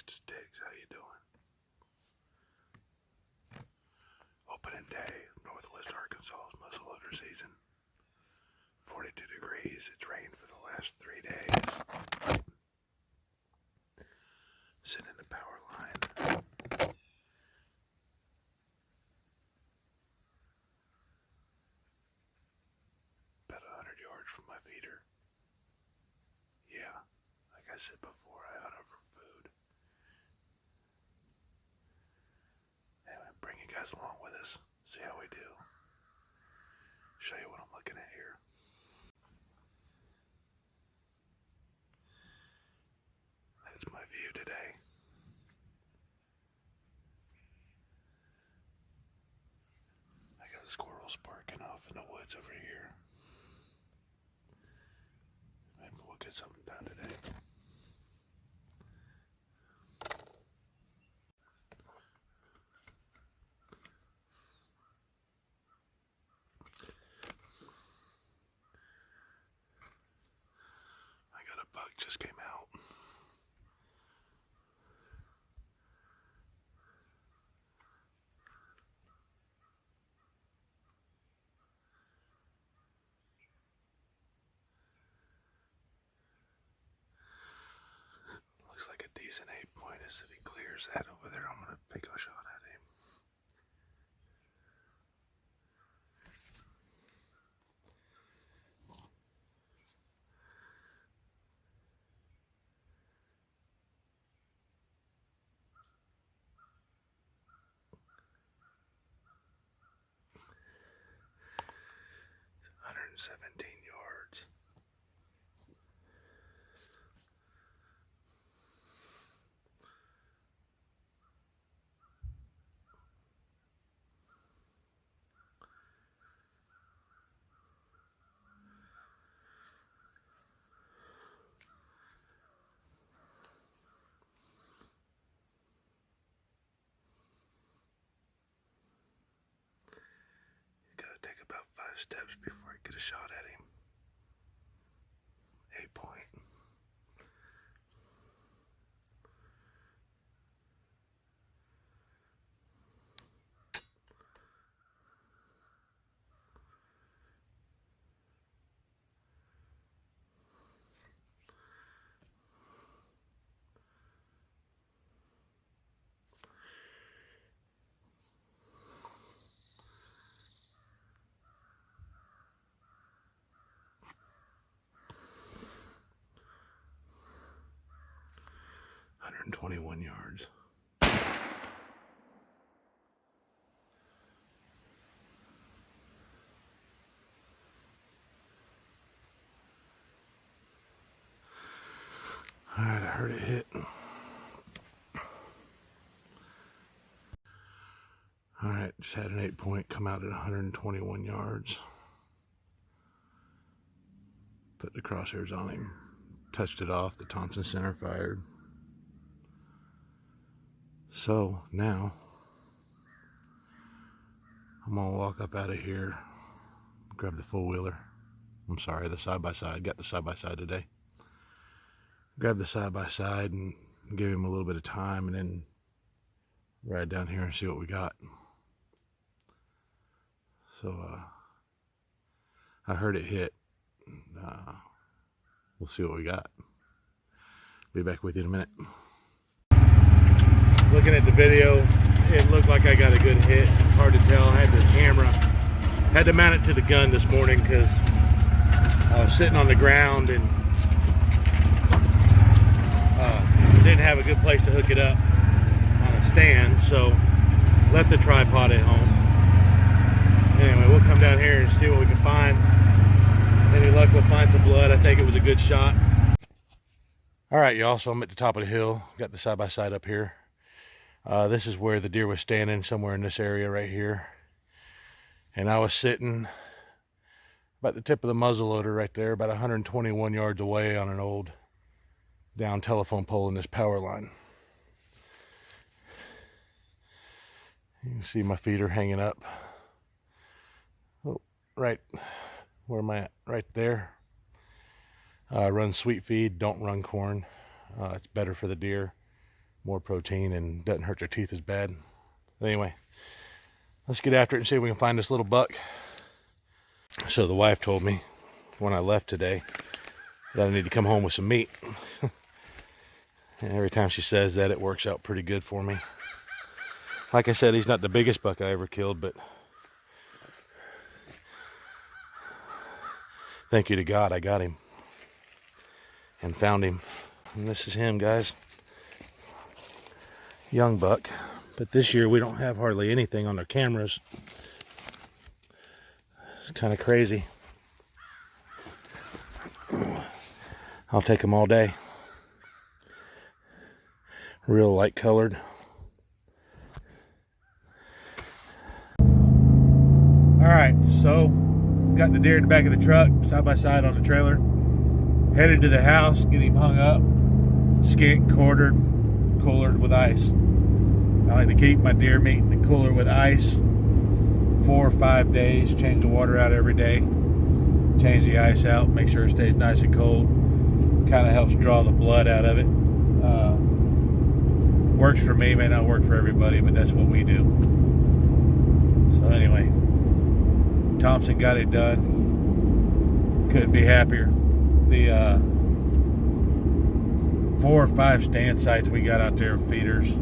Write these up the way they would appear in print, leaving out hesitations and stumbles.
Sticks, how you doing? Opening day of Northwest Arkansas's muzzleloader season. 42 degrees. It's rained for the last 3 days. Sitting in the power line. About 100 yards from my feeder. Yeah, like I said before, I hunt for food. Anyway, bring you guys along with us. See how we do. Show you what I'm looking at here. That's my view today. I got squirrels barking off in the woods over here. Maybe we'll get something done today. I got a buck just came out. Looks like a decent 8-point. As if he clears that over there, I'm gonna take a shot at him. It's 117 yards. Gotta take about 5 steps before I get a shot at him. 8-point. And 21 yards. Alright, I heard it hit. Alright, just had an 8-point come out at 121 yards. Put the crosshairs on him. Touched it off. The Thompson center fired. So now I'm gonna walk up out of here, grab the four-wheeler. I'm sorry, the side-by-side. Got the side-by-side today. Grab the side-by-side and give him a little bit of time, and then ride down here and see what we got. So I heard it hit. We'll see what we got. Be back with you in a minute. Looking at the video, it looked like I got a good hit. Hard to tell. I had the camera, had to mount it to the gun this morning because I was sitting on the ground and didn't have a good place to hook it up on a stand, so left the tripod at home. Anyway, we'll come down here and see what we can find. Any luck, we'll find some blood. I think it was a good shot. All right, y'all, so I'm at the top of the hill. Got the side-by-side up here. This is where the deer was standing, somewhere in this area right here. And I was sitting about the tip of the muzzleloader right there, about 121 yards away on an old down telephone pole in this power line. You can see my feeder hanging up. Oh, right, where am I at? Right there. Run sweet feed, don't run corn. It's better for the deer. more protein and doesn't hurt their teeth as bad. But anyway, let's get after it and see if we can find this little buck. So the wife told me when I left today that I need to come home with some meat. And every time she says that, it works out pretty good for me. Like I said, he's not the biggest buck I ever killed, but thank you to God I got him and found him. And this is him, guys. Young buck. But this year we don't have hardly anything on our cameras. It's kind of crazy. I'll take them all day. Real light colored. Alright, so got the deer in the back of the truck, side by side on the trailer. Headed to the house, get him hung up, skinned, quartered, coolered with ice. I like to keep my deer meat in the cooler with ice 4 or 5 days, change the water out every day, change the ice out, make sure it stays nice and cold. Kind of helps draw the blood out of it. Works for me, may not work for everybody, but that's what we do. So anyway, Thompson got it done. Couldn't be happier. The 4 or 5 stand sites we got out there, feeders,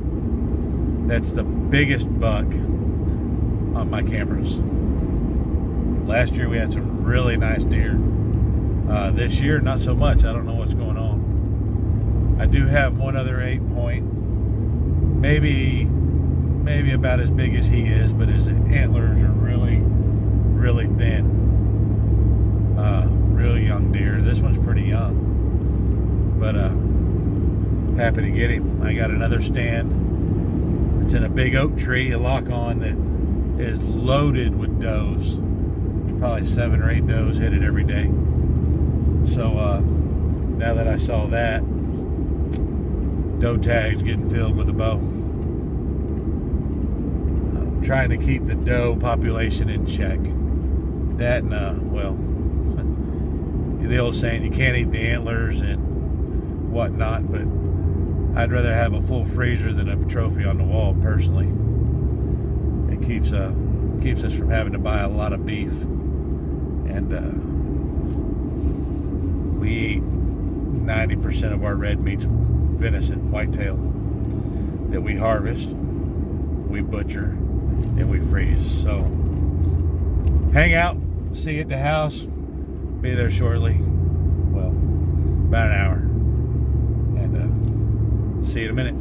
that's the biggest buck on my cameras. Last year we had some really nice deer. This year, not so much. I don't know what's going on. I do have one other 8-point, maybe about as big as he is, but his antlers are really thin. Real young deer. This one's pretty young, but happy to get him. I got another stand. It's in a big oak tree, a lock-on that is loaded with does. There's probably 7 or 8 does hit it every day. So now that I saw that, doe tags getting filled with a bow. I'm trying to keep the doe population in check. That and well, the old saying, you can't eat the antlers and whatnot, but I'd rather have a full freezer than a trophy on the wall, personally. It keeps us from having to buy a lot of beef, and we eat 90% of our red meat's venison, whitetail, that we harvest, we butcher, and we freeze. So hang out, see you at the house, be there shortly, well, about an hour, and see you in a minute.